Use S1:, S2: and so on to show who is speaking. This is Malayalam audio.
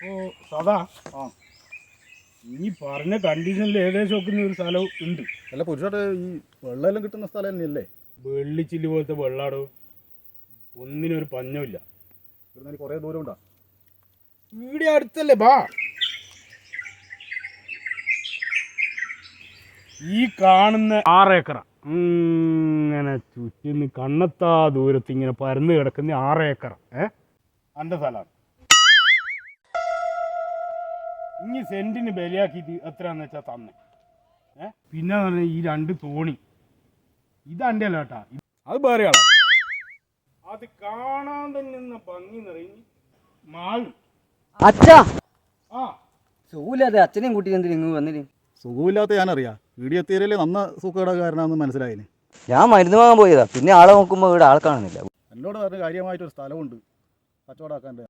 S1: ഓ സദാ ഈ പറഞ്ഞ കണ്ടീഷനിൽ ഏകദേശം ഒക്കുന്ന ഒരു സ്ഥലം ഉണ്ട്.
S2: അല്ല പുരുഷായിട്ട് ഈ വെള്ളമെല്ലാം കിട്ടുന്ന സ്ഥലം തന്നെയല്ലേ?
S1: വെള്ളിച്ചില്ല് പോലത്തെ വെള്ളാടോ, ഒന്നിനൊരു പഞ്ഞമില്ല.
S2: ഇവിടുന്ന് കുറേ ദൂരം ഉണ്ടാ?
S1: ഇവിടെ അടുത്തല്ലേ, ബാ. ഈ കാണുന്ന 6 ഏക്കറ ഇങ്ങനെ ചുറ്റിന്ന് കണ്ണെത്താ ദൂരത്ത് ഇങ്ങനെ പരന്ന് കിടക്കുന്ന 6 ഏക്കറ എൻ്റെ സ്ഥലമാണ്. ഇനി സെന്റിന് ബലിയാക്കിയിട്ട് എത്രയാന്ന് വെച്ചാൽ തന്നെ. പിന്നെ പറഞ്ഞാൽ ഈ 2 തോണി ഇതെൻ്റെ അല്ല കേട്ടാ, അത് വേറെ ആളാ. അത് കാണാൻ തന്നെ ഭംഗി നിറഞ്ഞ് മാൾ.
S3: അച്ഛാ
S1: ആ
S3: സുഖമില്ലാതെ അച്ഛനെയും കൂട്ടി എന്തിനാ ഇങ്ങ് വന്നിന്?
S2: സുഖമില്ലാത്ത ഞാനറിയാം. വീഡിയോ എത്തിയാലേ നന്ന സുഖകരക്കാരനാണെന്ന് മനസ്സിലായിന്.
S3: ഞാൻ മരുന്ന് വാങ്ങാൻ പോയതാ, പിന്നെ ആളെ നോക്കുമ്പോൾ ഇവിടെ ആൾ കാണുന്നില്ല.
S2: എന്നോട് പറഞ്ഞ കാര്യമായിട്ടൊരു സ്ഥലമുണ്ട് കച്ചവടമാക്കാൻ.